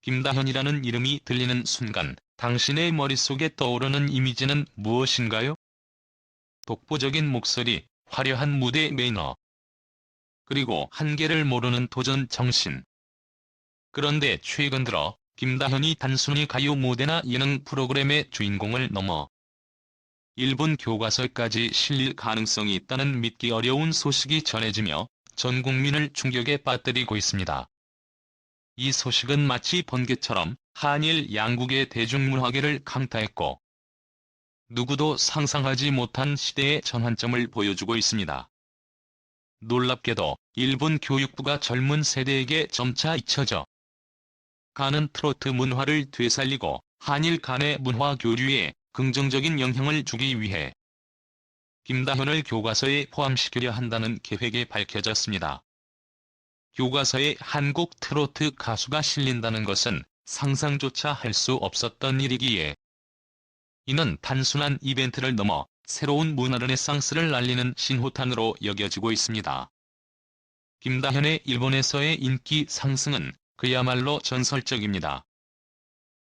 김다현이라는 이름이 들리는 순간 당신의 머릿속에 떠오르는 이미지는 무엇인가요? 독보적인 목소리, 화려한 무대 매너, 그리고 한계를 모르는 도전 정신. 그런데 최근 들어 김다현이 단순히 가요 무대나 예능 프로그램의 주인공을 넘어 일본 교과서까지 실릴 가능성이 있다는 믿기 어려운 소식이 전해지며 전 국민을 충격에 빠뜨리고 있습니다. 이 소식은 마치 번개처럼 한일 양국의 대중문화계를 강타했고 누구도 상상하지 못한 시대의 전환점을 보여주고 있습니다. 놀랍게도 일본 교육부가 젊은 세대에게 점차 잊혀져 가는 트로트 문화를 되살리고 한일 간의 문화 교류에 긍정적인 영향을 주기 위해 김다현을 교과서에 포함시키려 한다는 계획이 밝혀졌습니다. 교과서에 한국 트로트 가수가 실린다는 것은 상상조차 할 수 없었던 일이기에 이는 단순한 이벤트를 넘어 새로운 문화 르네상스를 알리는 신호탄으로 여겨지고 있습니다. 김다현의 일본에서의 인기 상승은 그야말로 전설적입니다.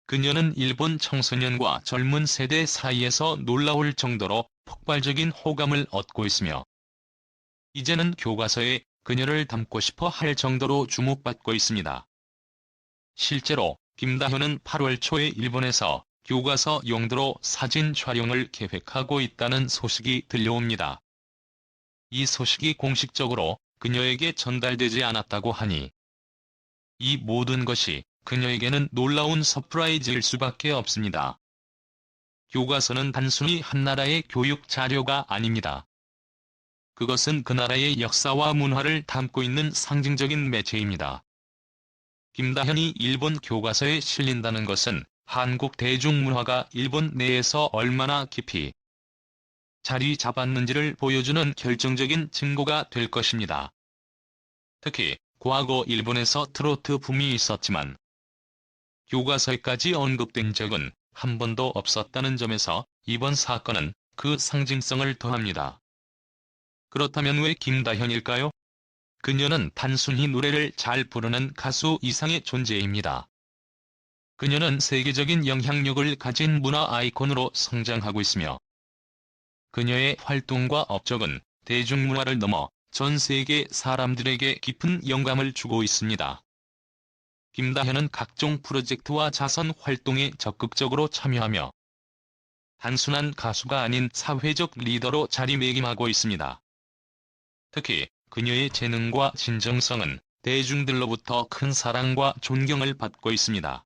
그녀는 일본 청소년과 젊은 세대 사이에서 놀라울 정도로 폭발적인 호감을 얻고 있으며 이제는 교과서에 그녀를 담고 싶어 할 정도로 주목받고 있습니다. 실제로 김다현은 8월 초에 일본에서 교과서 용도로 사진 촬영을 계획하고 있다는 소식이 들려옵니다. 이 소식이 공식적으로 그녀에게 전달되지 않았다고 하니 이 모든 것이 그녀에게는 놀라운 서프라이즈일 수밖에 없습니다. 교과서는 단순히 한 나라의 교육 자료가 아닙니다. 그것은 그 나라의 역사와 문화를 담고 있는 상징적인 매체입니다. 김다현이 일본 교과서에 실린다는 것은 한국 대중문화가 일본 내에서 얼마나 깊이 자리 잡았는지를 보여주는 결정적인 증거가 될 것입니다. 특히 과거 일본에서 트로트 붐이 있었지만 교과서에까지 언급된 적은 한 번도 없었다는 점에서 이번 사건은 그 상징성을 더합니다. 그렇다면 왜 김다현일까요? 그녀는 단순히 노래를 잘 부르는 가수 이상의 존재입니다. 그녀는 세계적인 영향력을 가진 문화 아이콘으로 성장하고 있으며 그녀의 활동과 업적은 대중문화를 넘어 전 세계 사람들에게 깊은 영감을 주고 있습니다. 김다현은 각종 프로젝트와 자선 활동에 적극적으로 참여하며 단순한 가수가 아닌 사회적 리더로 자리매김하고 있습니다. 특히 그녀의 재능과 진정성은 대중들로부터 큰 사랑과 존경을 받고 있습니다.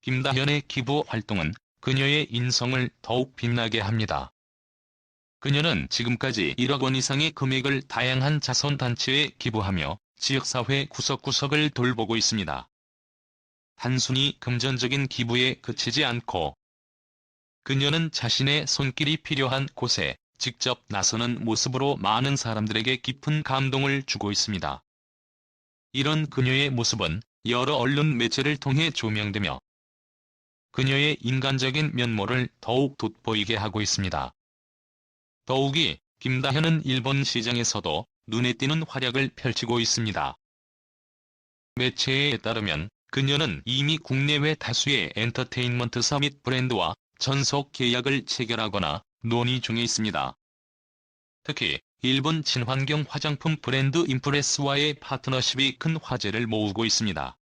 김다현의 기부 활동은 그녀의 인성을 더욱 빛나게 합니다. 그녀는 지금까지 1억 원 이상의 금액을 다양한 자선단체에 기부하며 지역사회 구석구석을 돌보고 있습니다. 단순히 금전적인 기부에 그치지 않고 그녀는 자신의 손길이 필요한 곳에 직접 나서는 모습으로 많은 사람들에게 깊은 감동을 주고 있습니다. 이런 그녀의 모습은 여러 언론 매체를 통해 조명되며 그녀의 인간적인 면모를 더욱 돋보이게 하고 있습니다. 더욱이 김다현은 일본 시장에서도 눈에 띄는 활약을 펼치고 있습니다. 매체에 따르면 그녀는 이미 국내외 다수의 엔터테인먼트사 및 브랜드와 전속 계약을 체결하거나 논의 중에 있습니다. 특히 일본 친환경 화장품 브랜드 임프레스와의 파트너십이 큰 화제를 모으고 있습니다.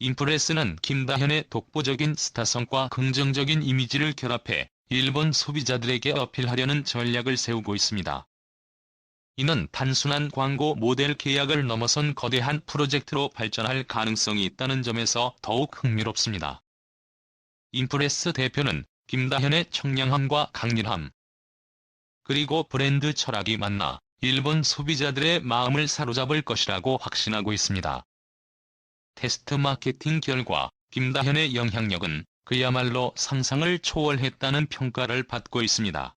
임프레스는 김다현의 독보적인 스타성과 긍정적인 이미지를 결합해 일본 소비자들에게 어필하려는 전략을 세우고 있습니다. 이는 단순한 광고 모델 계약을 넘어선 거대한 프로젝트로 발전할 가능성이 있다는 점에서 더욱 흥미롭습니다. 임프레스 대표는 김다현의 청량함과 강렬함, 그리고 브랜드 철학이 만나 일본 소비자들의 마음을 사로잡을 것이라고 확신하고 있습니다. 테스트 마케팅 결과 김다현의 영향력은 그야말로 상상을 초월했다는 평가를 받고 있습니다.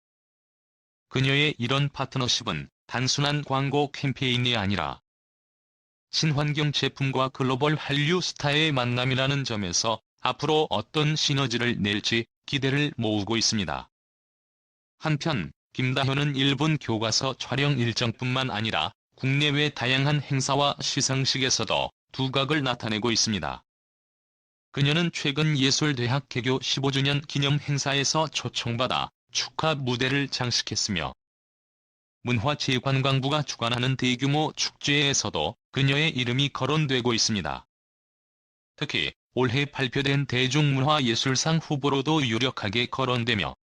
그녀의 이런 파트너십은 단순한 광고 캠페인이 아니라 친환경 제품과 글로벌 한류 스타의 만남이라는 점에서 앞으로 어떤 시너지를 낼지 기대를 모으고 있습니다. 한편 김다현은 일본 교과서 촬영 일정뿐만 아니라 국내외 다양한 행사와 시상식에서도 두각을 나타내고 있습니다. 그녀는 최근 예술대학 개교 15주년 기념 행사에서 초청받아 축하 무대를 장식했으며 문화체육관광부가 주관하는 대규모 축제에서도 그녀의 이름이 거론되고 있습니다. 특히 올해 발표된 대중문화예술상 후보로도 유력하게 거론되며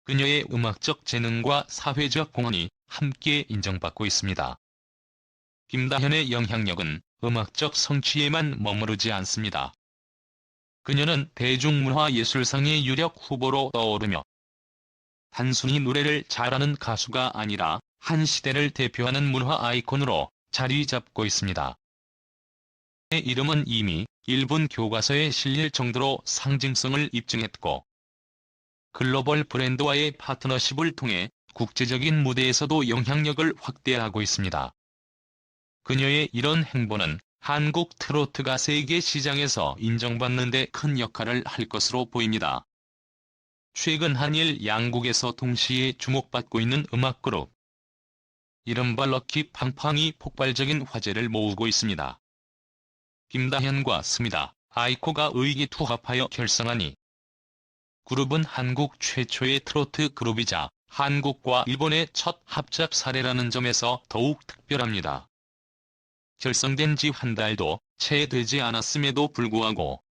그녀의 음악적 재능과 사회적 공헌이 함께 인정받고 있습니다. 김다현의 영향력은 음악적 성취에만 머무르지 않습니다. 그녀는 대중문화예술상의 유력 후보로 떠오르며 단순히 노래를 잘하는 가수가 아니라 한 시대를 대표하는 문화 아이콘으로 자리 잡고 있습니다. 그의 이름은 이미 일본 교과서에 실릴 정도로 상징성을 입증했고 글로벌 브랜드와의 파트너십을 통해 국제적인 무대에서도 영향력을 확대하고 있습니다. 그녀의 이런 행보는 한국 트로트가 세계 시장에서 인정받는 데 큰 역할을 할 것으로 보입니다. 최근 한일 양국에서 동시에 주목받고 있는 음악 그룹 이른바 럭키 팡팡이 폭발적인 화제를 모으고 있습니다. 김다현과 스미다, 아이코가 의기투합하여 결성하니 그룹은 한국 최초의 트로트 그룹이자 한국과 일본의 첫 합작 사례라는 점에서 더욱 특별합니다. 결성된 지 한 달도 채 되지 않았음에도 불구하고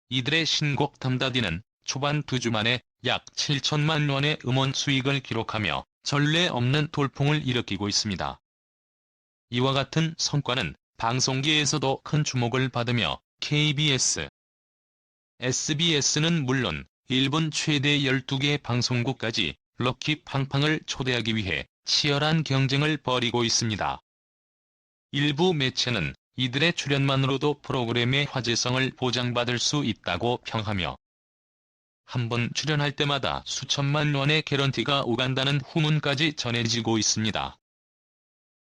이들의 신곡 담다디는 초반 2주 만에 약 7천만 원의 음원 수익을 기록하며 전례 없는 돌풍을 일으키고 있습니다. 이와 같은 성과는 방송계에서도 큰 주목을 받으며 KBS, SBS는 물론 일본 최대 12개 방송국까지 럭키 팡팡을 초대하기 위해 치열한 경쟁을 벌이고 있습니다. 일부 매체는 이들의 출연만으로도 프로그램의 화제성을 보장받을 수 있다고 평하며 한 번 출연할 때마다 수천만 원의 개런티가 오간다는 후문까지 전해지고 있습니다.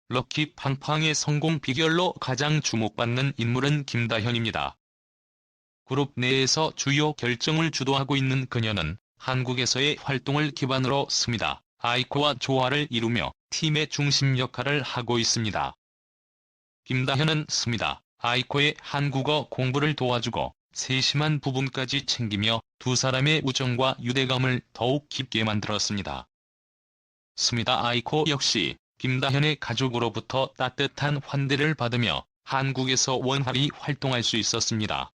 럭키 팡팡의 성공 비결로 가장 주목받는 인물은 김다현입니다. 그룹 내에서 주요 결정을 주도하고 있는 그녀는 한국에서의 활동을 기반으로 스미다, 아이코와 조화를 이루며 팀의 중심 역할을 하고 있습니다. 김다현은 스미다, 아이코의 한국어 공부를 도와주고 세심한 부분까지 챙기며 두 사람의 우정과 유대감을 더욱 깊게 만들었습니다. 스미다 아이코 역시 김다현의 가족으로부터 따뜻한 환대를 받으며 한국에서 원활히 활동할 수 있었습니다.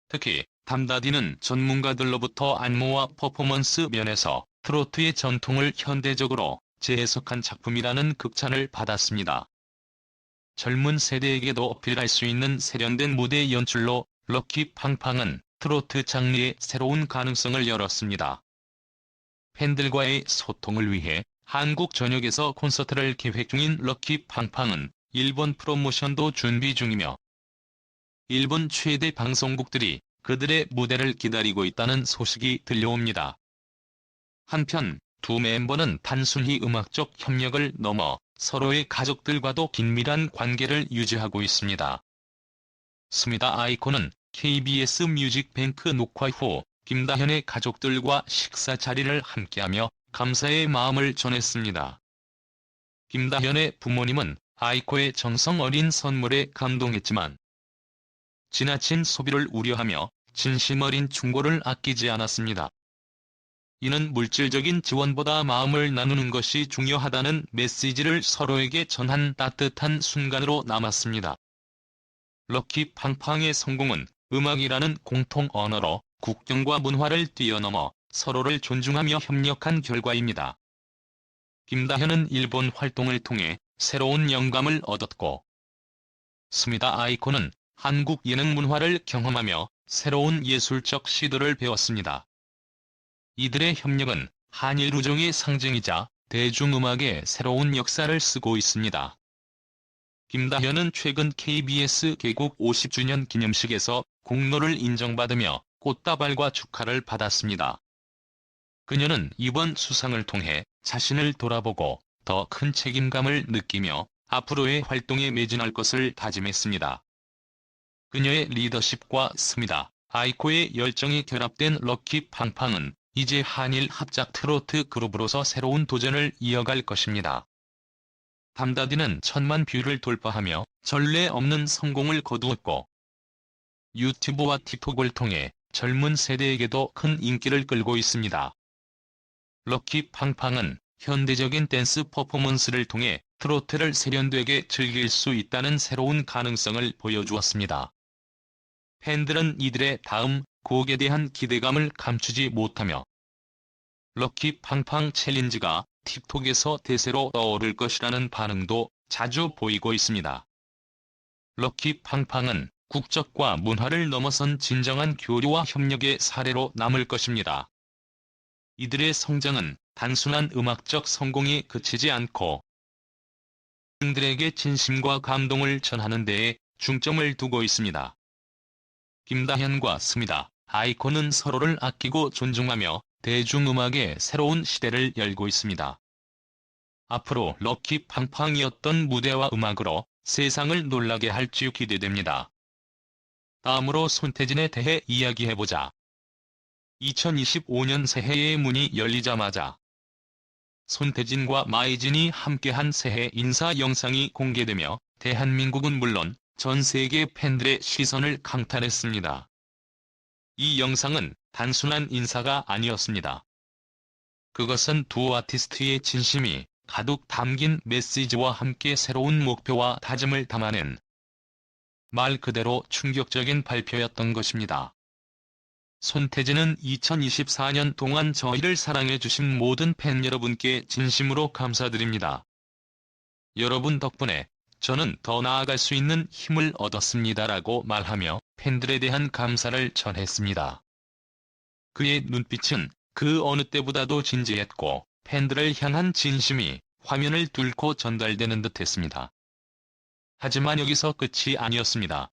특히 담다디는 전문가들로부터 안무와 퍼포먼스 면에서 트로트의 전통을 현대적으로 재해석한 작품이라는 극찬을 받았습니다. 젊은 세대에게도 어필할 수 있는 세련된 무대 연출로 럭키 팡팡은 트로트 장르의 새로운 가능성을 열었습니다. 팬들과의 소통을 위해 한국 전역에서 콘서트를 계획 중인 럭키 팡팡은 일본 프로모션도 준비 중이며 일본 최대 방송국들이 그들의 무대를 기다리고 있다는 소식이 들려옵니다. 한편 두 멤버는 단순히 음악적 협력을 넘어 서로의 가족들과도 긴밀한 관계를 유지하고 있습니다. 스미다 아이코는 KBS 뮤직뱅크 녹화 후 김다현의 가족들과 식사 자리를 함께하며 감사의 마음을 전했습니다. 김다현의 부모님은 아이코의 정성 어린 선물에 감동했지만 지나친 소비를 우려하며 진심 어린 충고를 아끼지 않았습니다. 이는 물질적인 지원보다 마음을 나누는 것이 중요하다는 메시지를 서로에게 전한 따뜻한 순간으로 남았습니다. 럭키 팡팡의 성공은 음악이라는 공통 언어로 국경과 문화를 뛰어넘어 서로를 존중하며 협력한 결과입니다. 김다현은 일본 활동을 통해 새로운 영감을 얻었고 스미다 아이코는 한국 예능 문화를 경험하며 새로운 예술적 시도를 배웠습니다. 이들의 협력은 한일 우정의 상징이자 대중음악의 새로운 역사를 쓰고 있습니다. 김다현은 최근 KBS 개국 50주년 기념식에서 공로를 인정받으며 꽃다발과 축하를 받았습니다. 그녀는 이번 수상을 통해 자신을 돌아보고 더 큰 책임감을 느끼며 앞으로의 활동에 매진할 것을 다짐했습니다. 그녀의 리더십과 스미다, 아이코의 열정이 결합된 럭키 팡팡은 이제 한일 합작 트로트 그룹으로서 새로운 도전을 이어갈 것입니다. 담다디는 1000만 뷰를 돌파하며 전례 없는 성공을 거두었고 유튜브와 틱톡을 통해 젊은 세대에게도 큰 인기를 끌고 있습니다. 럭키 팡팡은 현대적인 댄스 퍼포먼스를 통해 트로트를 세련되게 즐길 수 있다는 새로운 가능성을 보여주었습니다. 팬들은 이들의 다음 곡에 대한 기대감을 감추지 못하며 럭키 팡팡 챌린지가 틱톡에서 대세로 떠오를 것이라는 반응도 자주 보이고 있습니다. 럭키 팡팡은 국적과 문화를 넘어선 진정한 교류와 협력의 사례로 남을 것입니다. 이들의 성장은 단순한 음악적 성공에 그치지 않고 팬들에게 진심과 감동을 전하는 데에 중점을 두고 있습니다. 김다현과 스미다, 아이콘은 서로를 아끼고 존중하며 대중음악의 새로운 시대를 열고 있습니다. 앞으로 럭키 팡팡이었던 무대와 음악으로 세상을 놀라게 할지 기대됩니다. 다음으로 손태진에 대해 이야기해보자. 2025년 새해의 문이 열리자마자 손태진과 마이진이 함께한 새해 인사 영상이 공개되며 대한민국은 물론 전 세계 팬들의 시선을 강탈했습니다. 이 영상은 단순한 인사가 아니었습니다. 그것은 두 아티스트의 진심이 가득 담긴 메시지와 함께 새로운 목표와 다짐을 담아낸 말 그대로 충격적인 발표였던 것입니다. 손태진은 2024년 동안 저희를 사랑해주신 모든 팬 여러분께 진심으로 감사드립니다. 여러분 덕분에 저는 더 나아갈 수 있는 힘을 얻었습니다라고 말하며 팬들에 대한 감사를 전했습니다. 그의 눈빛은 그 어느 때보다도 진지했고 팬들을 향한 진심이 화면을 뚫고 전달되는 듯했습니다. 하지만 여기서 끝이 아니었습니다.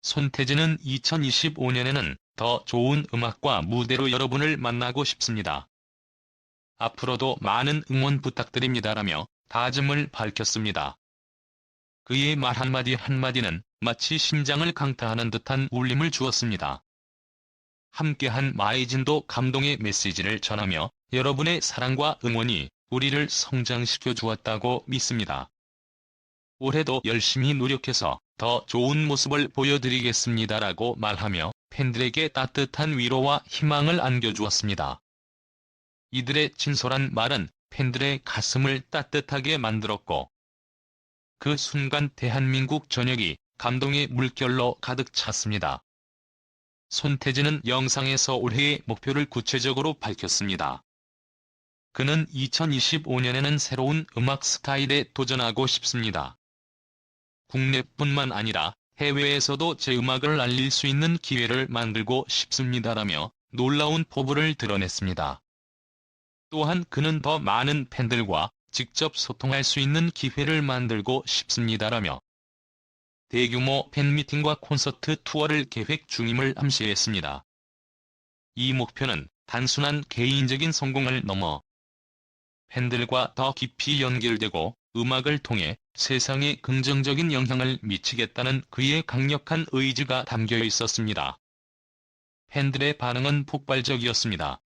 손태진은 2025년에는 더 좋은 음악과 무대로 여러분을 만나고 싶습니다. 앞으로도 많은 응원 부탁드립니다라며 다짐을 밝혔습니다. 그의 말 한마디 한마디는 마치 심장을 강타하는 듯한 울림을 주었습니다. 함께한 마이진도 감동의 메시지를 전하며 여러분의 사랑과 응원이 우리를 성장시켜 주었다고 믿습니다. 올해도 열심히 노력해서 더 좋은 모습을 보여드리겠습니다라고 말하며 팬들에게 따뜻한 위로와 희망을 안겨주었습니다. 이들의 진솔한 말은 팬들의 가슴을 따뜻하게 만들었고 그 순간 대한민국 전역이 감동의 물결로 가득 찼습니다. 손태진은 영상에서 올해의 목표를 구체적으로 밝혔습니다. 그는 2025년에는 새로운 음악 스타일에 도전하고 싶습니다. 국내뿐만 아니라 해외에서도 제 음악을 알릴 수 있는 기회를 만들고 싶습니다라며 놀라운 포부를 드러냈습니다. 또한 그는 더 많은 팬들과 직접 소통할 수 있는 기회를 만들고 싶습니다라며 대규모 팬미팅과 콘서트 투어를 계획 중임을 암시했습니다. 이 목표는 단순한 개인적인 성공을 넘어 팬들과 더 깊이 연결되고 음악을 통해 세상에 긍정적인 영향을 미치겠다는 그의 강력한 의지가 담겨 있었습니다. 팬들의 반응은 폭발적이었습니다.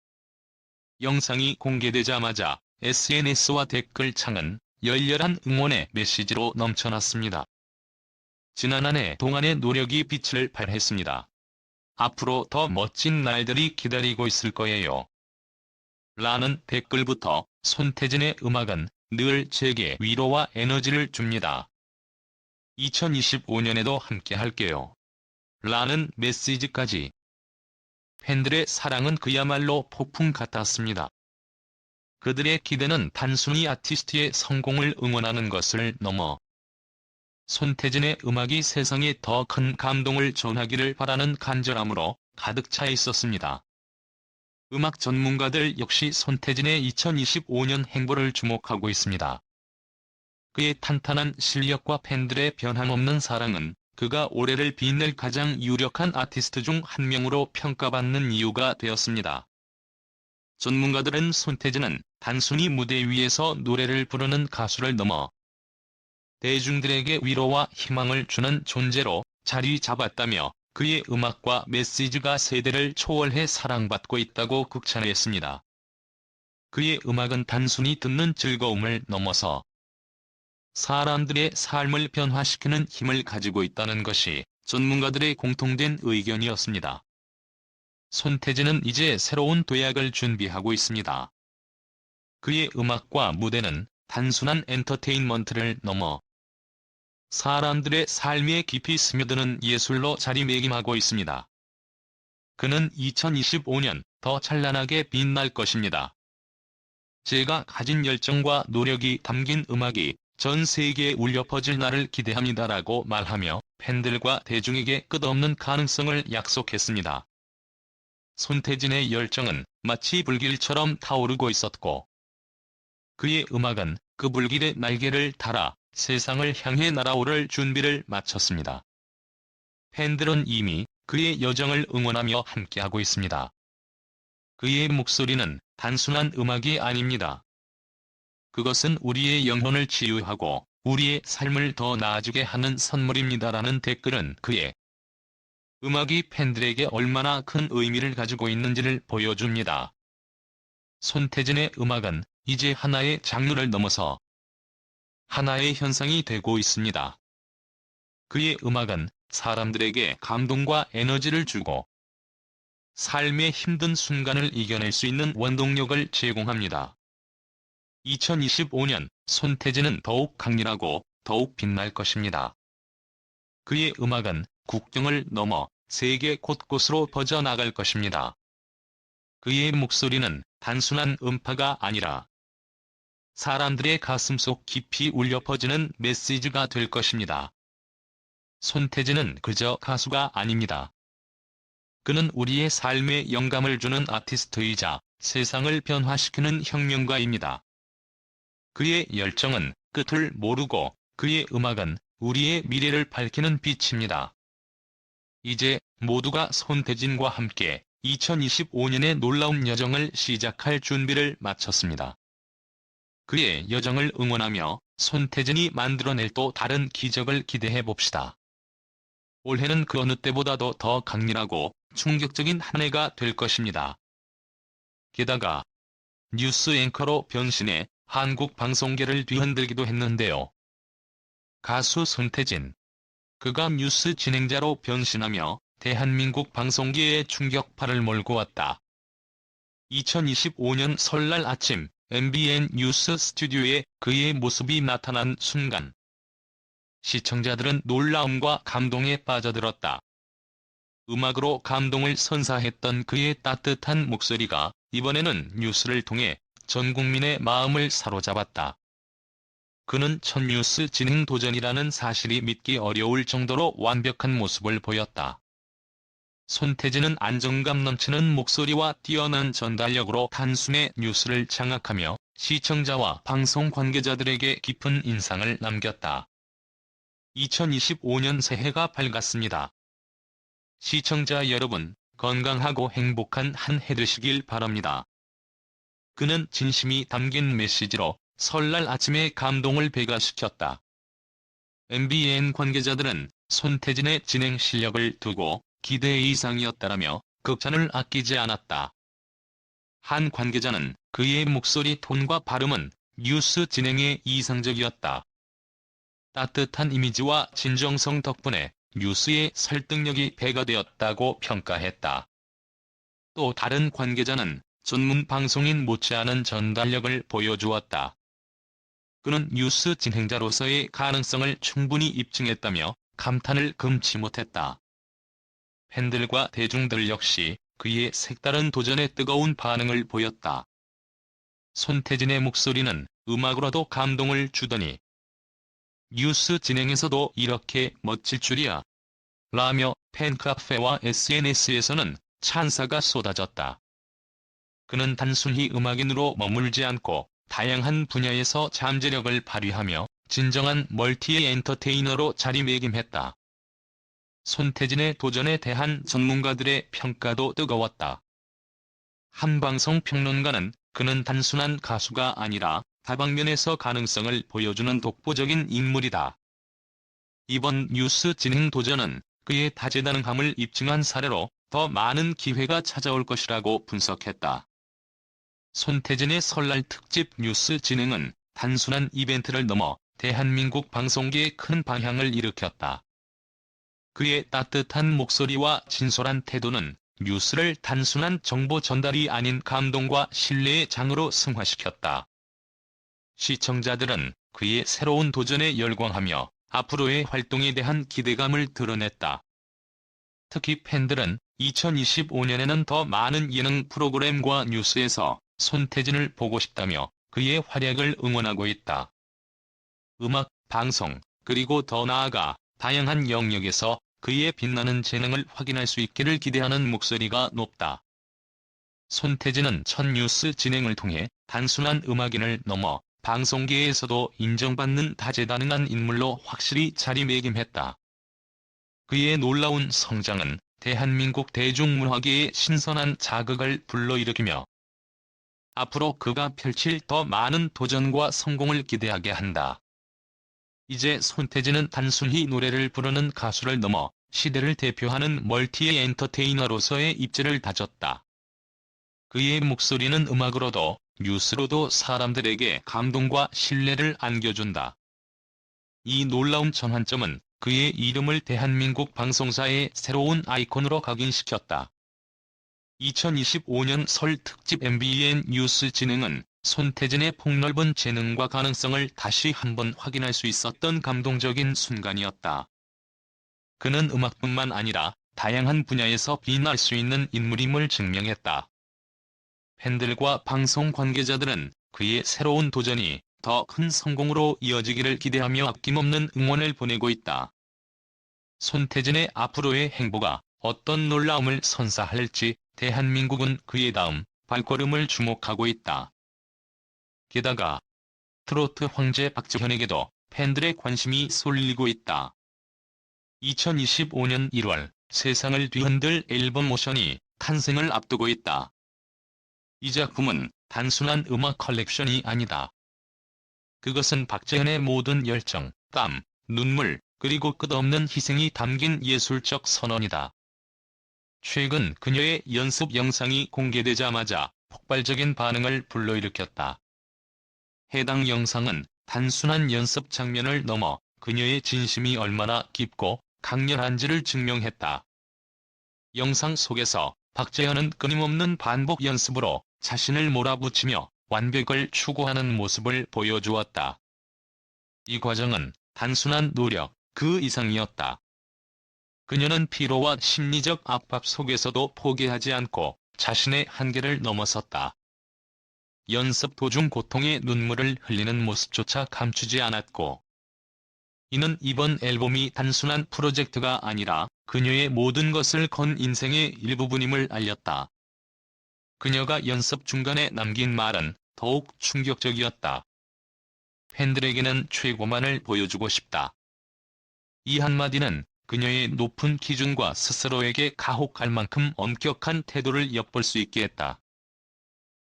영상이 공개되자마자 SNS와 댓글창은 열렬한 응원의 메시지로 넘쳐났습니다. 지난 한 해 동안의 노력이 빛을 발했습니다. 앞으로 더 멋진 날들이 기다리고 있을 거예요. 라는 댓글부터 손태진의 음악은 늘 제게 위로와 에너지를 줍니다. 2025년에도 함께 할게요. 라는 메시지까지. 팬들의 사랑은 그야말로 폭풍 같았습니다. 그들의 기대는 단순히 아티스트의 성공을 응원하는 것을 넘어 손태진의 음악이 세상에 더 큰 감동을 전하기를 바라는 간절함으로 가득 차 있었습니다. 음악 전문가들 역시 손태진의 2025년 행보를 주목하고 있습니다. 그의 탄탄한 실력과 팬들의 변함없는 사랑은 그가 올해를 빛낼 가장 유력한 아티스트 중 한 명으로 평가받는 이유가 되었습니다. 전문가들은 손태진은 단순히 무대 위에서 노래를 부르는 가수를 넘어 대중들에게 위로와 희망을 주는 존재로 자리 잡았다며 그의 음악과 메시지가 세대를 초월해 사랑받고 있다고 극찬했습니다. 그의 음악은 단순히 듣는 즐거움을 넘어서 사람들의 삶을 변화시키는 힘을 가지고 있다는 것이 전문가들의 공통된 의견이었습니다. 손태진은 이제 새로운 도약을 준비하고 있습니다. 그의 음악과 무대는 단순한 엔터테인먼트를 넘어 사람들의 삶에 깊이 스며드는 예술로 자리매김하고 있습니다. 그는 2025년 더 찬란하게 빛날 것입니다. 제가 가진 열정과 노력이 담긴 음악이 전 세계에 울려 퍼질 날을 기대합니다라고 말하며 팬들과 대중에게 끝없는 가능성을 약속했습니다. 손태진의 열정은 마치 불길처럼 타오르고 있었고, 그의 음악은 그 불길의 날개를 달아 세상을 향해 날아오를 준비를 마쳤습니다. 팬들은 이미 그의 여정을 응원하며 함께하고 있습니다. 그의 목소리는 단순한 음악이 아닙니다. 그것은 우리의 영혼을 치유하고 우리의 삶을 더 나아지게 하는 선물입니다라는 댓글은 그의 음악이 팬들에게 얼마나 큰 의미를 가지고 있는지를 보여줍니다. 손태진의 음악은 이제 하나의 장르를 넘어서 하나의 현상이 되고 있습니다. 그의 음악은 사람들에게 감동과 에너지를 주고 삶의 힘든 순간을 이겨낼 수 있는 원동력을 제공합니다. 2025년 손태진은 더욱 강렬하고 더욱 빛날 것입니다. 그의 음악은 국경을 넘어 세계 곳곳으로 퍼져나갈 것입니다. 그의 목소리는 단순한 음파가 아니라 사람들의 가슴속 깊이 울려 퍼지는 메시지가 될 것입니다. 손태진은 그저 가수가 아닙니다. 그는 우리의 삶에 영감을 주는 아티스트이자 세상을 변화시키는 혁명가입니다. 그의 열정은 끝을 모르고 그의 음악은 우리의 미래를 밝히는 빛입니다. 이제 모두가 손태진과 함께 2025년의 놀라운 여정을 시작할 준비를 마쳤습니다. 그의 여정을 응원하며 손태진이 만들어낼 또 다른 기적을 기대해봅시다. 올해는 그 어느 때보다도 더 강렬하고 충격적인 한 해가 될 것입니다. 게다가 뉴스 앵커로 변신해 한국 방송계를 뒤흔들기도 했는데요. 가수 손태진. 그가 뉴스 진행자로 변신하며 대한민국 방송계에 충격파를 몰고 왔다. 2025년 설날 아침 MBN 뉴스 스튜디오에 그의 모습이 나타난 순간 시청자들은 놀라움과 감동에 빠져들었다. 음악으로 감동을 선사했던 그의 따뜻한 목소리가 이번에는 뉴스를 통해 전 국민의 마음을 사로잡았다. 그는 첫 뉴스 진행 도전이라는 사실이 믿기 어려울 정도로 완벽한 모습을 보였다. 손태진은 안정감 넘치는 목소리와 뛰어난 전달력으로 단숨에 뉴스를 장악하며 시청자와 방송 관계자들에게 깊은 인상을 남겼다. 2025년 새해가 밝았습니다. 시청자 여러분, 건강하고 행복한 한 해 되시길 바랍니다. 그는 진심이 담긴 메시지로 설날 아침에 감동을 배가시켰다. MBN 관계자들은 손태진의 진행 실력을 두고 기대 이상이었다라며 극찬을 아끼지 않았다. 한 관계자는 그의 목소리 톤과 발음은 뉴스 진행에 이상적이었다. 따뜻한 이미지와 진정성 덕분에 뉴스의 설득력이 배가 되었다고 평가했다. 또 다른 관계자는 전문 방송인 못지않은 전달력을 보여주었다. 그는 뉴스 진행자로서의 가능성을 충분히 입증했다며 감탄을 금치 못했다. 팬들과 대중들 역시 그의 색다른 도전에 뜨거운 반응을 보였다. 손태진의 목소리는 음악으로도 감동을 주더니 뉴스 진행에서도 이렇게 멋질 줄이야 라며 팬카페와 SNS에서는 찬사가 쏟아졌다. 그는 단순히 음악인으로 머물지 않고 다양한 분야에서 잠재력을 발휘하며 진정한 멀티 엔터테이너로 자리매김했다. 손태진의 도전에 대한 전문가들의 평가도 뜨거웠다. 한 방송 평론가는 그는 단순한 가수가 아니라 다방면에서 가능성을 보여주는 독보적인 인물이다. 이번 뉴스 진행 도전은 그의 다재다능함을 입증한 사례로 더 많은 기회가 찾아올 것이라고 분석했다. 손태진의 설날 특집 뉴스 진행은 단순한 이벤트를 넘어 대한민국 방송계에 큰 방향을 일으켰다. 그의 따뜻한 목소리와 진솔한 태도는 뉴스를 단순한 정보 전달이 아닌 감동과 신뢰의 장으로 승화시켰다. 시청자들은 그의 새로운 도전에 열광하며 앞으로의 활동에 대한 기대감을 드러냈다. 특히 팬들은 2025년에는 더 많은 예능 프로그램과 뉴스에서 손태진을 보고 싶다며 그의 활약을 응원하고 있다. 음악, 방송, 그리고 더 나아가 다양한 영역에서 그의 빛나는 재능을 확인할 수 있기를 기대하는 목소리가 높다. 손태진은 첫 뉴스 진행을 통해 단순한 음악인을 넘어 방송계에서도 인정받는 다재다능한 인물로 확실히 자리매김했다. 그의 놀라운 성장은 대한민국 대중문화계에 신선한 자극을 불러일으키며 앞으로 그가 펼칠 더 많은 도전과 성공을 기대하게 한다. 이제 손태진은 단순히 노래를 부르는 가수를 넘어 시대를 대표하는 멀티 엔터테이너로서의 입지를 다졌다. 그의 목소리는 음악으로도 뉴스로도 사람들에게 감동과 신뢰를 안겨준다. 이 놀라운 전환점은 그의 이름을 대한민국 방송사의 새로운 아이콘으로 각인시켰다. 2025년 설 특집 MBN 뉴스 진행은 손태진의 폭넓은 재능과 가능성을 다시 한번 확인할 수 있었던 감동적인 순간이었다. 그는 음악뿐만 아니라 다양한 분야에서 빛날 수 있는 인물임을 증명했다. 팬들과 방송 관계자들은 그의 새로운 도전이 더 큰 성공으로 이어지기를 기대하며 아낌없는 응원을 보내고 있다. 손태진의 앞으로의 행보가 어떤 놀라움을 선사할지 대한민국은 그의 다음 발걸음을 주목하고 있다. 게다가 트로트 황제 박지현에게도 팬들의 관심이 쏠리고 있다. 2025년 1월 세상을 뒤흔들 앨범 모션이 탄생을 앞두고 있다. 이 작품은 단순한 음악 컬렉션이 아니다. 그것은 박재현의 모든 열정, 땀, 눈물, 그리고 끝없는 희생이 담긴 예술적 선언이다. 최근 그녀의 연습 영상이 공개되자마자 폭발적인 반응을 불러일으켰다. 해당 영상은 단순한 연습 장면을 넘어 그녀의 진심이 얼마나 깊고 강렬한지를 증명했다. 영상 속에서 박재현은 끊임없는 반복 연습으로 자신을 몰아붙이며 완벽을 추구하는 모습을 보여주었다. 이 과정은 단순한 노력, 그 이상이었다. 그녀는 피로와 심리적 압박 속에서도 포기하지 않고 자신의 한계를 넘어섰다. 연습 도중 고통의 눈물을 흘리는 모습조차 감추지 않았고, 이는 이번 앨범이 단순한 프로젝트가 아니라 그녀의 모든 것을 건 인생의 일부분임을 알렸다. 그녀가 연습 중간에 남긴 말은 더욱 충격적이었다. 팬들에게는 최고만을 보여주고 싶다. 이 한마디는 그녀의 높은 기준과 스스로에게 가혹할 만큼 엄격한 태도를 엿볼 수 있게 했다.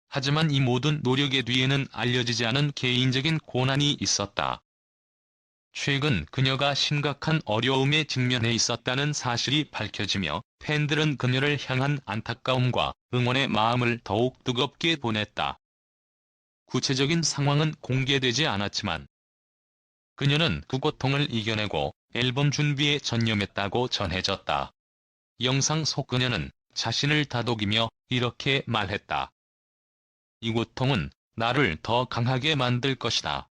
하지만 이 모든 노력의 뒤에는 알려지지 않은 개인적인 고난이 있었다. 최근 그녀가 심각한 어려움에 직면해 있었다는 사실이 밝혀지며 팬들은 그녀를 향한 안타까움과 응원의 마음을 더욱 뜨겁게 보냈다. 구체적인 상황은 공개되지 않았지만 그녀는 그 고통을 이겨내고 앨범 준비에 전념했다고 전해졌다. 영상 속 그녀는 자신을 다독이며 이렇게 말했다. 이 고통은 나를 더 강하게 만들 것이다.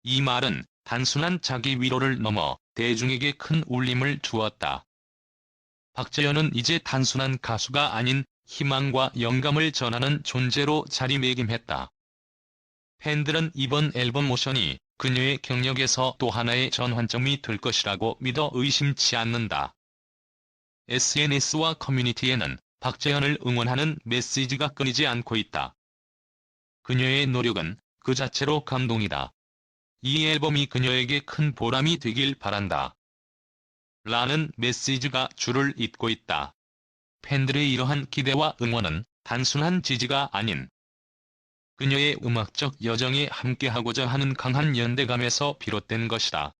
이 말은 단순한 자기 위로를 넘어 대중에게 큰 울림을 주었다. 박재현은 이제 단순한 가수가 아닌 희망과 영감을 전하는 존재로 자리매김했다. 팬들은 이번 앨범 모션이 그녀의 경력에서 또 하나의 전환점이 될 것이라고 믿어 의심치 않는다. SNS와 커뮤니티에는 박재현을 응원하는 메시지가 끊이지 않고 있다. 그녀의 노력은 그 자체로 감동이다. 이 앨범이 그녀에게 큰 보람이 되길 바란다. 라는 메시지가 줄을 잇고 있다. 팬들의 이러한 기대와 응원은 단순한 지지가 아닌 그녀의 음악적 여정에 함께하고자 하는 강한 연대감에서 비롯된 것이다.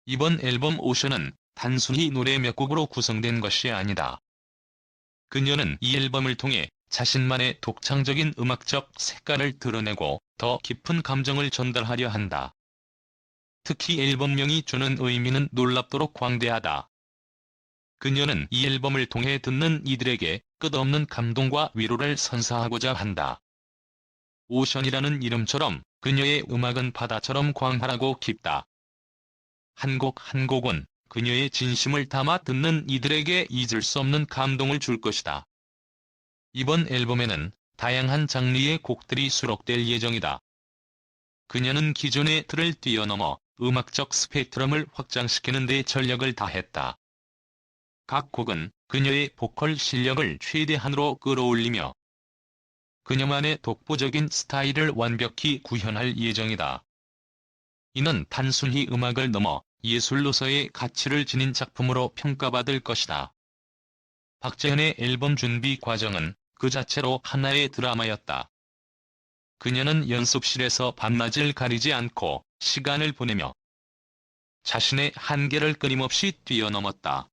이번 앨범 오션은 단순히 노래 몇 곡으로 구성된 것이 아니다. 그녀는 이 앨범을 통해 자신만의 독창적인 음악적 색깔을 드러내고 더 깊은 감정을 전달하려 한다. 특히 앨범명이 주는 의미는 놀랍도록 광대하다. 그녀는 이 앨범을 통해 듣는 이들에게 끝없는 감동과 위로를 선사하고자 한다. 오션이라는 이름처럼 그녀의 음악은 바다처럼 광활하고 깊다. 한 곡 한 곡은 그녀의 진심을 담아 듣는 이들에게 잊을 수 없는 감동을 줄 것이다. 이번 앨범에는 다양한 장르의 곡들이 수록될 예정이다. 그녀는 기존의 틀을 뛰어넘어 음악적 스펙트럼을 확장시키는 데 전력을 다했다. 각 곡은 그녀의 보컬 실력을 최대한으로 끌어올리며 그녀만의 독보적인 스타일을 완벽히 구현할 예정이다. 이는 단순히 음악을 넘어 예술로서의 가치를 지닌 작품으로 평가받을 것이다. 박재현의 앨범 준비 과정은 그 자체로 하나의 드라마였다. 그녀는 연습실에서 밤낮을 가리지 않고 시간을 보내며 자신의 한계를 끊임없이 뛰어넘었다.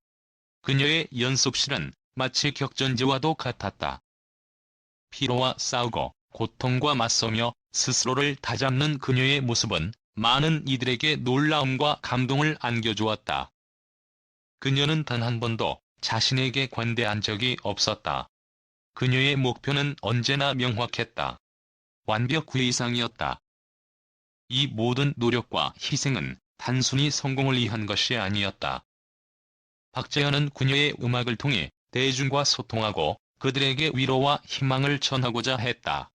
그녀의 연습실은 마치 격전지와도 같았다. 피로와 싸우고 고통과 맞서며 스스로를 다잡는 그녀의 모습은 많은 이들에게 놀라움과 감동을 안겨주었다. 그녀는 단 한 번도 자신에게 관대한 적이 없었다. 그녀의 목표는 언제나 명확했다. 완벽 그 이상이었다. 이 모든 노력과 희생은 단순히 성공을 위한 것이 아니었다. 박재현은 그녀의 음악을 통해 대중과 소통하고 그들에게 위로와 희망을 전하고자 했다.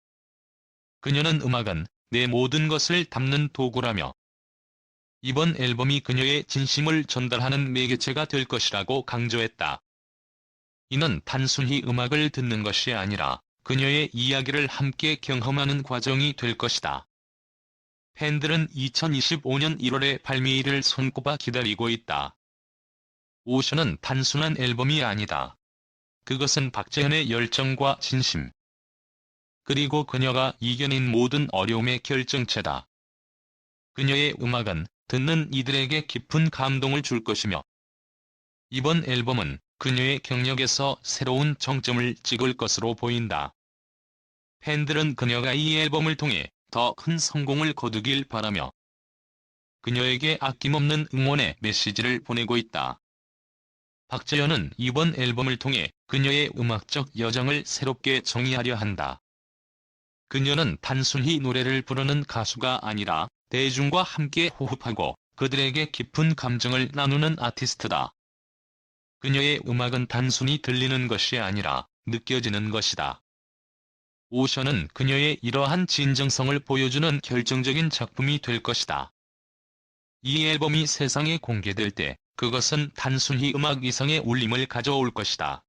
그녀는 음악은 내 모든 것을 담는 도구라며 이번 앨범이 그녀의 진심을 전달하는 매개체가 될 것이라고 강조했다. 이는 단순히 음악을 듣는 것이 아니라 그녀의 이야기를 함께 경험하는 과정이 될 것이다. 팬들은 2025년 1월의 발매일을 손꼽아 기다리고 있다. 오션은 단순한 앨범이 아니다. 그것은 박재현의 열정과 진심, 그리고 그녀가 이겨낸 모든 어려움의 결정체다. 그녀의 음악은 듣는 이들에게 깊은 감동을 줄 것이며 이번 앨범은 그녀의 경력에서 새로운 정점을 찍을 것으로 보인다. 팬들은 그녀가 이 앨범을 통해 더 큰 성공을 거두길 바라며 그녀에게 아낌없는 응원의 메시지를 보내고 있다. 박재현은 이번 앨범을 통해 그녀의 음악적 여정을 새롭게 정의하려 한다. 그녀는 단순히 노래를 부르는 가수가 아니라 대중과 함께 호흡하고 그들에게 깊은 감정을 나누는 아티스트다. 그녀의 음악은 단순히 들리는 것이 아니라 느껴지는 것이다. 오션은 그녀의 이러한 진정성을 보여주는 결정적인 작품이 될 것이다. 이 앨범이 세상에 공개될 때 그것은 단순히 음악 이상의 울림을 가져올 것이다.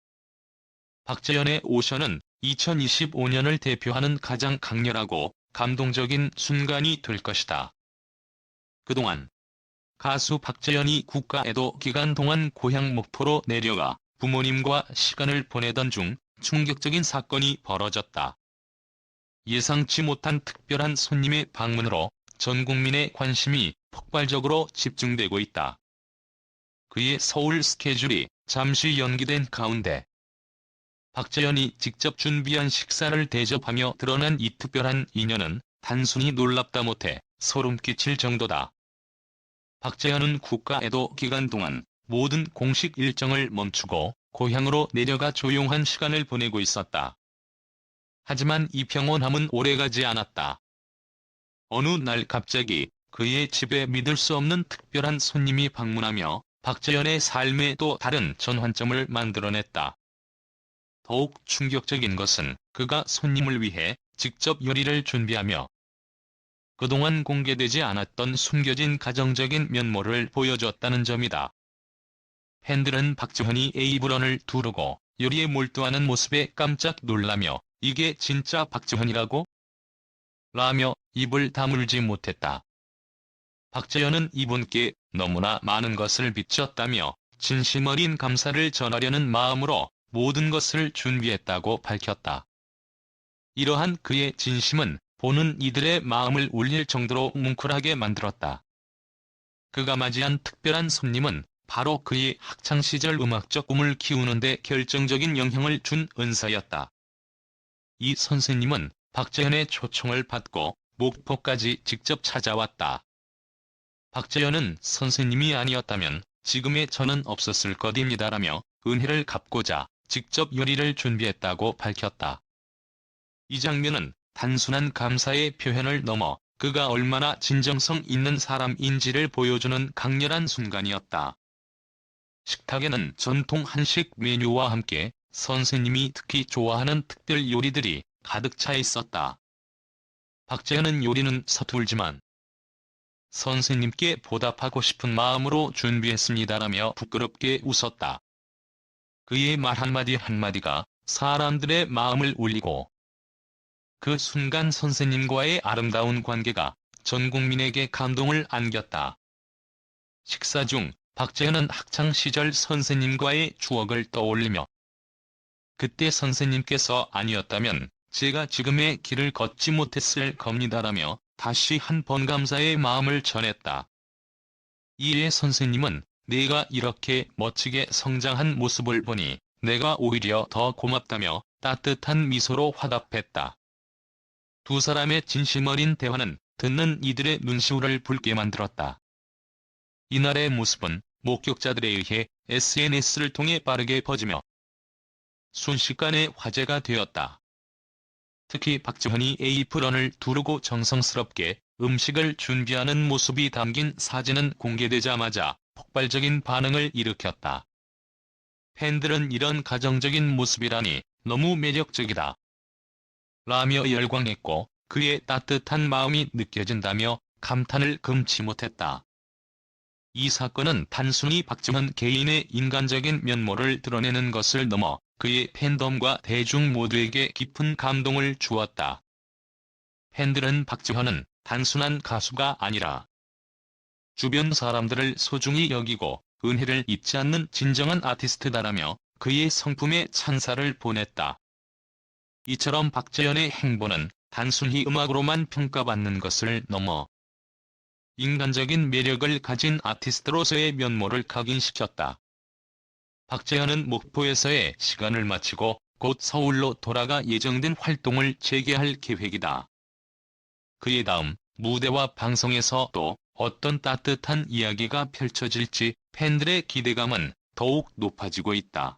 박재현의 오션은 2025년을 대표하는 가장 강렬하고 감동적인 순간이 될 것이다. 그동안 가수 박재현이 국가애도 기간 동안 고향 목포로 내려가 부모님과 시간을 보내던 중 충격적인 사건이 벌어졌다. 예상치 못한 특별한 손님의 방문으로 전 국민의 관심이 폭발적으로 집중되고 있다. 그의 서울 스케줄이 잠시 연기된 가운데 박재현이 직접 준비한 식사를 대접하며 드러난 이 특별한 인연은 단순히 놀랍다 못해 소름 끼칠 정도다. 박재현은 국가애도 기간 동안 모든 공식 일정을 멈추고 고향으로 내려가 조용한 시간을 보내고 있었다. 하지만 이 평온함은 오래가지 않았다. 어느 날 갑자기 그의 집에 믿을 수 없는 특별한 손님이 방문하며 박재현의 삶에 또 다른 전환점을 만들어냈다. 더욱 충격적인 것은 그가 손님을 위해 직접 요리를 준비하며 그동안 공개되지 않았던 숨겨진 가정적인 면모를 보여줬다는 점이다. 팬들은 박재현이 에이브런을 두르고 요리에 몰두하는 모습에 깜짝 놀라며 이게 진짜 박재현이라고? 라며 입을 다물지 못했다. 박재현은 이분께 너무나 많은 것을 비췄다며 진심 어린 감사를 전하려는 마음으로 모든 것을 준비했다고 밝혔다. 이러한 그의 진심은 보는 이들의 마음을 울릴 정도로 뭉클하게 만들었다. 그가 맞이한 특별한 손님은 바로 그의 학창시절 음악적 꿈을 키우는 데 결정적인 영향을 준 은사였다. 이 선생님은 박재현의 초청을 받고 목포까지 직접 찾아왔다. 박재현은 선생님이 아니었다면 지금의 저는 없었을 것입니다라며 은혜를 갚고자 직접 요리를 준비했다고 밝혔다. 이 장면은 단순한 감사의 표현을 넘어 그가 얼마나 진정성 있는 사람인지를 보여주는 강렬한 순간이었다. 식탁에는 전통 한식 메뉴와 함께 선생님이 특히 좋아하는 특별 요리들이 가득 차 있었다. 박재현은 요리는 서툴지만 선생님께 보답하고 싶은 마음으로 준비했습니다라며 부끄럽게 웃었다. 그의 말 한마디 한마디가 사람들의 마음을 울리고 그 순간 선생님과의 아름다운 관계가 전 국민에게 감동을 안겼다. 식사 중 박재현은 학창시절 선생님과의 추억을 떠올리며 그때 선생님께서 아니었다면 제가 지금의 길을 걷지 못했을 겁니다라며 다시 한 번 감사의 마음을 전했다. 이에 선생님은 내가 이렇게 멋지게 성장한 모습을 보니 내가 오히려 더 고맙다며 따뜻한 미소로 화답했다. 두 사람의 진심 어린 대화는 듣는 이들의 눈시울을 붉게 만들었다. 이날의 모습은 목격자들에 의해 SNS를 통해 빠르게 퍼지며 순식간에 화제가 되었다. 특히 박재현이 에이프런을 두르고 정성스럽게 음식을 준비하는 모습이 담긴 사진은 공개되자마자 폭발적인 반응을 일으켰다. 팬들은 이런 가정적인 모습이라니 너무 매력적이다 라며 열광했고 그의 따뜻한 마음이 느껴진다며 감탄을 금치 못했다. 이 사건은 단순히 박재현 개인의 인간적인 면모를 드러내는 것을 넘어 그의 팬덤과 대중 모두에게 깊은 감동을 주었다. 팬들은 박재현은 단순한 가수가 아니라 주변 사람들을 소중히 여기고 은혜를 잊지 않는 진정한 아티스트다라며 그의 성품에 찬사를 보냈다. 이처럼 박재현의 행보는 단순히 음악으로만 평가받는 것을 넘어 인간적인 매력을 가진 아티스트로서의 면모를 각인시켰다. 박재현은 목포에서의 시간을 마치고 곧 서울로 돌아가 예정된 활동을 재개할 계획이다. 그의 다음 무대와 방송에서 또 어떤 따뜻한 이야기가 펼쳐질지 팬들의 기대감은 더욱 높아지고 있다.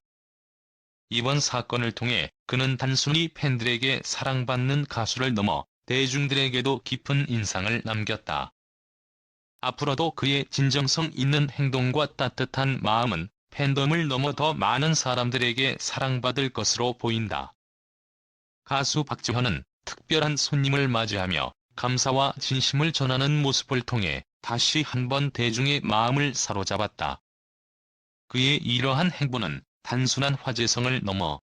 이번 사건을 통해 그는 단순히 팬들에게 사랑받는 가수를 넘어 대중들에게도 깊은 인상을 남겼다. 앞으로도 그의 진정성 있는 행동과 따뜻한 마음은 팬덤을 넘어 더 많은 사람들에게 사랑받을 것으로 보인다. 가수 박재현은 특별한 손님을 맞이하며 감사와 진심을 전하는 모습을 통해 다시 한번 대중의 마음을 사로잡았다. 그의 이러한 행보는 단순한 화제성을 넘어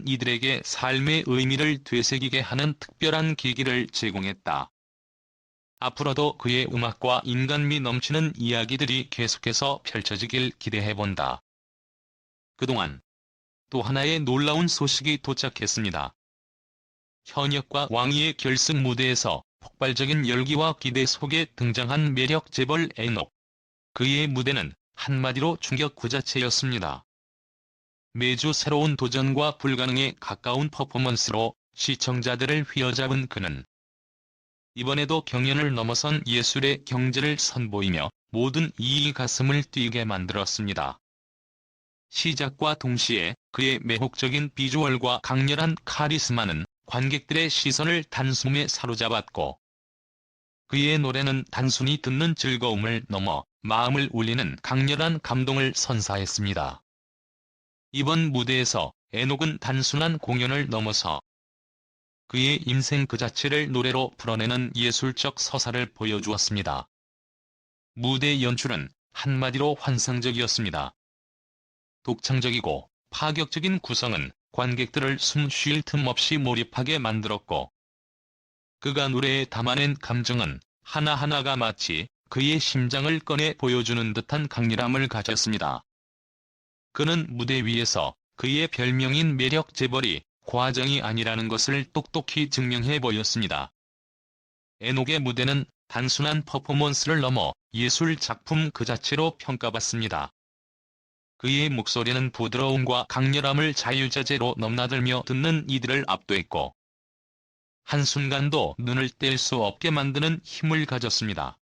이들에게 삶의 의미를 되새기게 하는 특별한 계기를 제공했다. 앞으로도 그의 음악과 인간미 넘치는 이야기들이 계속해서 펼쳐지길 기대해본다. 그동안 또 하나의 놀라운 소식이 도착했습니다. 현역과 왕이의 결승 무대에서 폭발적인 열기와 기대 속에 등장한 매력 재벌 에녹. 그의 무대는 한마디로 충격 그 자체였습니다. 매주 새로운 도전과 불가능에 가까운 퍼포먼스로 시청자들을 휘어잡은 그는 이번에도 경연을 넘어선 예술의 경지를 선보이며 모든 이의 가슴을 뛰게 만들었습니다. 시작과 동시에 그의 매혹적인 비주얼과 강렬한 카리스마는 관객들의 시선을 단숨에 사로잡았고 그의 노래는 단순히 듣는 즐거움을 넘어 마음을 울리는 강렬한 감동을 선사했습니다. 이번 무대에서 에녹은 단순한 공연을 넘어서 그의 인생 그 자체를 노래로 풀어내는 예술적 서사를 보여주었습니다. 무대 연출은 한마디로 환상적이었습니다. 독창적이고 파격적인 구성은 관객들을 숨 쉴 틈 없이 몰입하게 만들었고 그가 노래에 담아낸 감정은 하나하나가 마치 그의 심장을 꺼내 보여주는 듯한 강렬함을 가졌습니다. 그는 무대 위에서 그의 별명인 매력 재벌이 과정이 아니라는 것을 똑똑히 증명해 보였습니다. 에녹의 무대는 단순한 퍼포먼스를 넘어 예술 작품 그 자체로 평가받습니다. 그의 목소리는 부드러움과 강렬함을 자유자재로 넘나들며 듣는 이들을 압도했고 한순간도 눈을 뗄 수 없게 만드는 힘을 가졌습니다.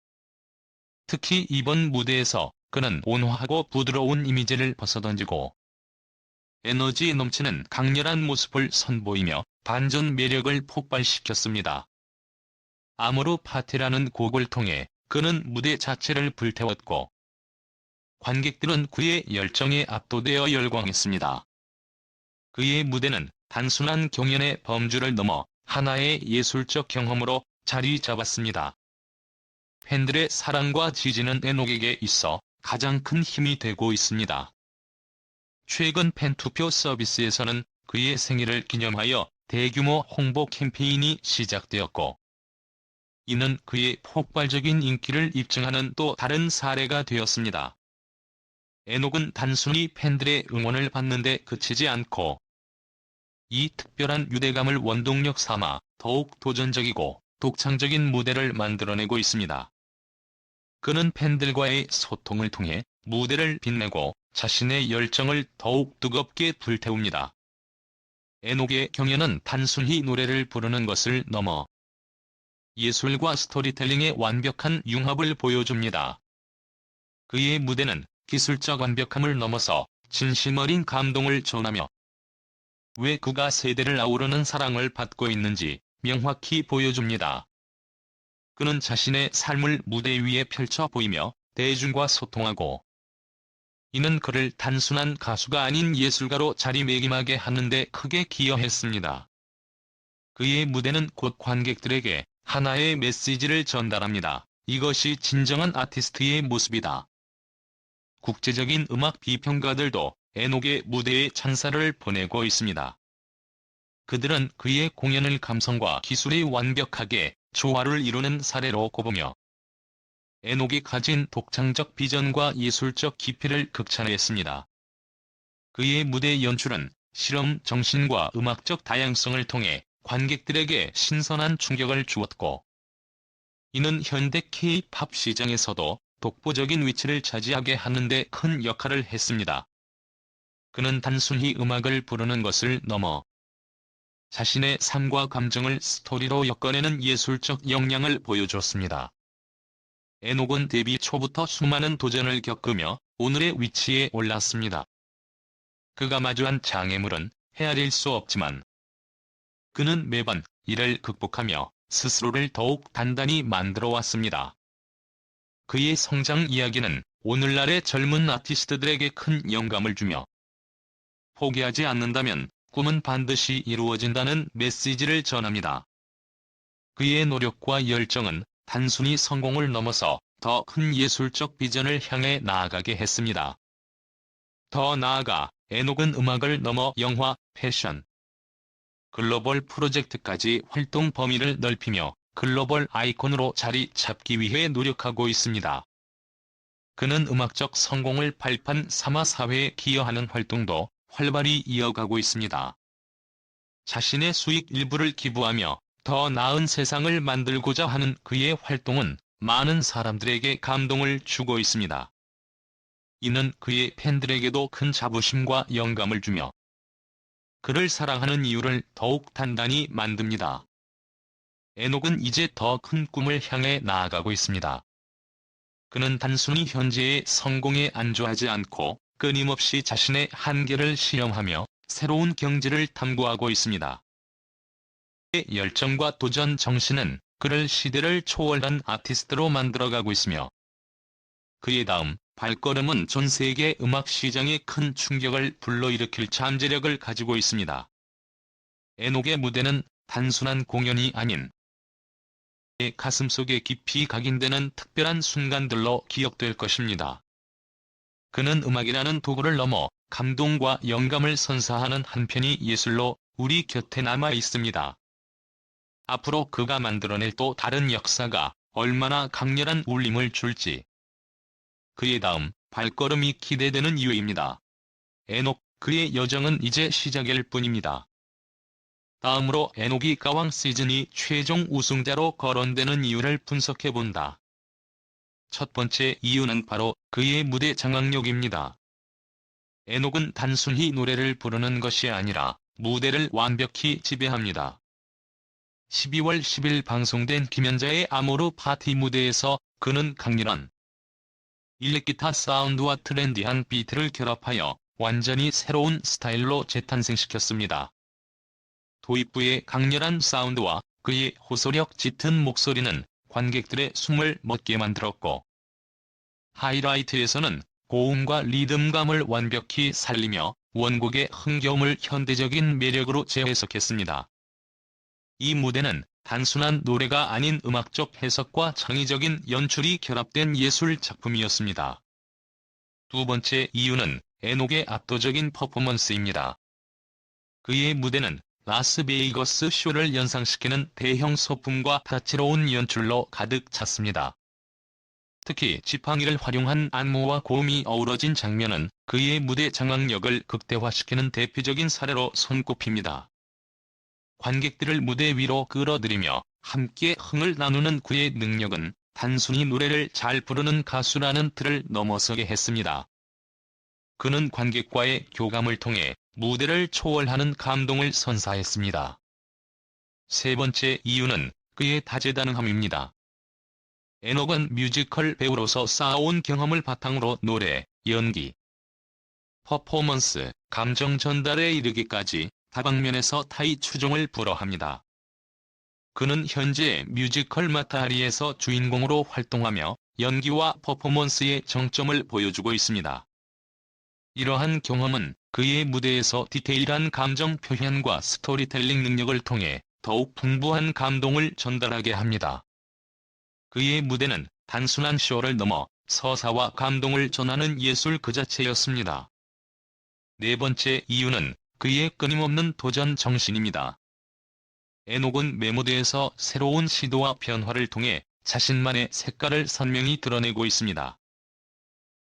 특히 이번 무대에서 그는 온화하고 부드러운 이미지를 벗어던지고 에너지 넘치는 강렬한 모습을 선보이며 반전 매력을 폭발시켰습니다. 아모르 파티라는 곡을 통해 그는 무대 자체를 불태웠고 관객들은 그의 열정에 압도되어 열광했습니다. 그의 무대는 단순한 경연의 범주를 넘어 하나의 예술적 경험으로 자리 잡았습니다. 팬들의 사랑과 지지는 에녹에게 있어 가장 큰 힘이 되고 있습니다. 최근 팬투표 서비스에서는 그의 생일을 기념하여 대규모 홍보 캠페인이 시작되었고, 이는 그의 폭발적인 인기를 입증하는 또 다른 사례가 되었습니다. 에녹은 단순히 팬들의 응원을 받는데 그치지 않고 이 특별한 유대감을 원동력 삼아 더욱 도전적이고 독창적인 무대를 만들어내고 있습니다. 그는 팬들과의 소통을 통해 무대를 빛내고 자신의 열정을 더욱 뜨겁게 불태웁니다. 에녹의 경연은 단순히 노래를 부르는 것을 넘어 예술과 스토리텔링의 완벽한 융합을 보여줍니다. 그의 무대는 기술적 완벽함을 넘어서 진심 어린 감동을 전하며 왜 그가 세대를 아우르는 사랑을 받고 있는지 명확히 보여줍니다. 그는 자신의 삶을 무대 위에 펼쳐 보이며 대중과 소통하고, 이는 그를 단순한 가수가 아닌 예술가로 자리매김하게 하는 데 크게 기여했습니다. 그의 무대는 곧 관객들에게 하나의 메시지를 전달합니다. 이것이 진정한 아티스트의 모습이다. 국제적인 음악 비평가들도 에녹의 무대에 찬사를 보내고 있습니다. 그들은 그의 공연을 감성과 기술이 완벽하게 조화를 이루는 사례로 꼽으며 에녹이 가진 독창적 비전과 예술적 깊이를 극찬했습니다. 그의 무대 연출은 실험 정신과 음악적 다양성을 통해 관객들에게 신선한 충격을 주었고, 이는 현대 K-팝 시장에서도 독보적인 위치를 차지하게 하는 데 큰 역할을 했습니다. 그는 단순히 음악을 부르는 것을 넘어 자신의 삶과 감정을 스토리로 엮어내는 예술적 역량을 보여줬습니다. 에녹은 데뷔 초부터 수많은 도전을 겪으며 오늘의 위치에 올랐습니다. 그가 마주한 장애물은 헤아릴 수 없지만 그는 매번 이를 극복하며 스스로를 더욱 단단히 만들어 왔습니다. 그의 성장 이야기는 오늘날의 젊은 아티스트들에게 큰 영감을 주며 포기하지 않는다면 꿈은 반드시 이루어진다는 메시지를 전합니다. 그의 노력과 열정은 단순히 성공을 넘어서 더 큰 예술적 비전을 향해 나아가게 했습니다. 더 나아가 에녹은 음악을 넘어 영화, 패션, 글로벌 프로젝트까지 활동 범위를 넓히며 글로벌 아이콘으로 자리 잡기 위해 노력하고 있습니다. 그는 음악적 성공을 발판 삼아 사회에 기여하는 활동도 활발히 이어가고 있습니다. 자신의 수익 일부를 기부하며 더 나은 세상을 만들고자 하는 그의 활동은 많은 사람들에게 감동을 주고 있습니다. 이는 그의 팬들에게도 큰 자부심과 영감을 주며 그를 사랑하는 이유를 더욱 단단히 만듭니다. 에녹은 이제 더 큰 꿈을 향해 나아가고 있습니다. 그는 단순히 현재의 성공에 안주하지 않고 끊임없이 자신의 한계를 실험하며 새로운 경지를 탐구하고 있습니다. 그의 열정과 도전 정신은 그를 시대를 초월한 아티스트로 만들어가고 있으며 그의 다음 발걸음은 전 세계 음악 시장에 큰 충격을 불러일으킬 잠재력을 가지고 있습니다. 에녹의 무대는 단순한 공연이 아닌 그의 가슴속에 깊이 각인되는 특별한 순간들로 기억될 것입니다. 그는 음악이라는 도구를 넘어 감동과 영감을 선사하는 한편의 예술로 우리 곁에 남아 있습니다. 앞으로 그가 만들어낼 또 다른 역사가 얼마나 강렬한 울림을 줄지 그의 다음 발걸음이 기대되는 이유입니다. 에녹, 그의 여정은 이제 시작일 뿐입니다. 다음으로 에녹이 가왕 시즌2 최종 우승자로 거론되는 이유를 분석해본다. 첫 번째 이유는 바로 그의 무대 장악력입니다. 에녹은 단순히 노래를 부르는 것이 아니라 무대를 완벽히 지배합니다. 12월 10일 방송된 김연자의 아모르 파티 무대에서 그는 강렬한 일렉기타 사운드와 트렌디한 비트를 결합하여 완전히 새로운 스타일로 재탄생시켰습니다. 도입부의 강렬한 사운드와 그의 호소력 짙은 목소리는 관객들의 숨을 멎게 만들었고, 하이라이트에서는 고음과 리듬감을 완벽히 살리며 원곡의 흥겨움을 현대적인 매력으로 재해석했습니다. 이 무대는 단순한 노래가 아닌 음악적 해석과 창의적인 연출이 결합된 예술 작품이었습니다. 두 번째 이유는 에녹의 압도적인 퍼포먼스입니다. 그의 무대는 라스베이거스 쇼를 연상시키는 대형 소품과 다채로운 연출로 가득 찼습니다. 특히 지팡이를 활용한 안무와 고음이 어우러진 장면은 그의 무대 장악력을 극대화시키는 대표적인 사례로 손꼽힙니다. 관객들을 무대 위로 끌어들이며 함께 흥을 나누는 그의 능력은 단순히 노래를 잘 부르는 가수라는 틀을 넘어서게 했습니다. 그는 관객과의 교감을 통해 무대를 초월하는 감동을 선사했습니다. 세 번째 이유는 그의 다재다능함입니다. 에녹은 뮤지컬 배우로서 쌓아온 경험을 바탕으로 노래, 연기, 퍼포먼스, 감정 전달에 이르기까지 다방면에서 타의 추종을 불허합니다. 그는 현재 뮤지컬 마타하리에서 주인공으로 활동하며 연기와 퍼포먼스의 정점을 보여주고 있습니다. 이러한 경험은 그의 무대에서 디테일한 감정 표현과 스토리텔링 능력을 통해 더욱 풍부한 감동을 전달하게 합니다. 그의 무대는 단순한 쇼를 넘어 서사와 감동을 전하는 예술 그 자체였습니다. 네 번째 이유는 그의 끊임없는 도전 정신입니다. 에녹은 매무대에서 새로운 시도와 변화를 통해 자신만의 색깔을 선명히 드러내고 있습니다.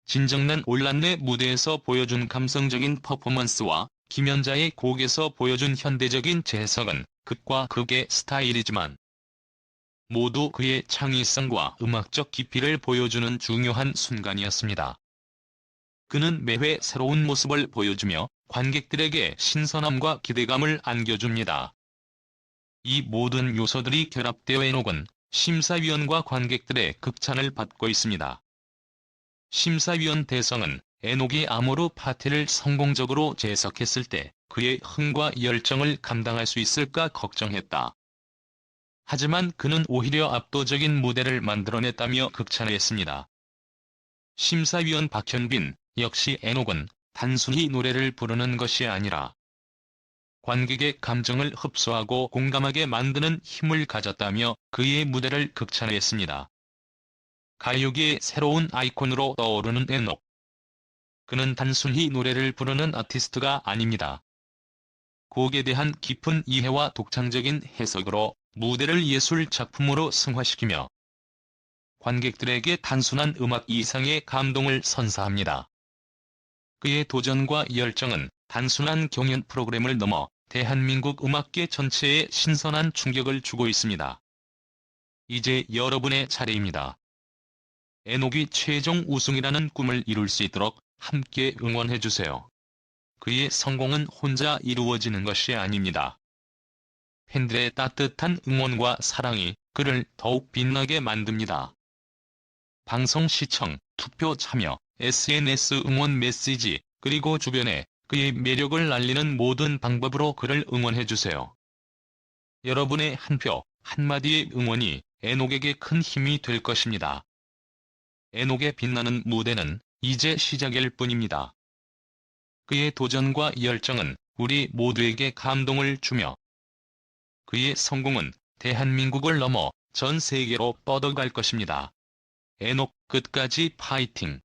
진정난 올란네 무대에서 보여준 감성적인 퍼포먼스와 김연자의 곡에서 보여준 현대적인 재해석은 극과 극의 스타일이지만 모두 그의 창의성과 음악적 깊이를 보여주는 중요한 순간이었습니다. 그는 매회 새로운 모습을 보여주며 관객들에게 신선함과 기대감을 안겨줍니다. 이 모든 요소들이 결합되어 에녹은 심사위원과 관객들의 극찬을 받고 있습니다. 심사위원 대성은 에녹이 아모르 파티를 성공적으로 재해석했을 때 그의 흥과 열정을 감당할 수 있을까 걱정했다. 하지만 그는 오히려 압도적인 무대를 만들어냈다며 극찬했습니다. 심사위원 박현빈 역시 에녹은 단순히 노래를 부르는 것이 아니라 관객의 감정을 흡수하고 공감하게 만드는 힘을 가졌다며 그의 무대를 극찬했습니다. 가요계의 새로운 아이콘으로 떠오르는 에녹. 그는 단순히 노래를 부르는 아티스트가 아닙니다. 곡에 대한 깊은 이해와 독창적인 해석으로 무대를 예술 작품으로 승화시키며 관객들에게 단순한 음악 이상의 감동을 선사합니다. 그의 도전과 열정은 단순한 경연 프로그램을 넘어 대한민국 음악계 전체에 신선한 충격을 주고 있습니다. 이제 여러분의 차례입니다. 에녹이 최종 우승이라는 꿈을 이룰 수 있도록 함께 응원해주세요. 그의 성공은 혼자 이루어지는 것이 아닙니다. 팬들의 따뜻한 응원과 사랑이 그를 더욱 빛나게 만듭니다. 방송 시청, 투표 참여, SNS 응원 메시지, 그리고 주변에 그의 매력을 알리는 모든 방법으로 그를 응원해주세요. 여러분의 한 표, 한마디의 응원이 에녹에게 큰 힘이 될 것입니다. 에녹의 빛나는 무대는 이제 시작일 뿐입니다. 그의 도전과 열정은 우리 모두에게 감동을 주며 그의 성공은 대한민국을 넘어 전 세계로 뻗어갈 것입니다. 에녹 끝까지 파이팅!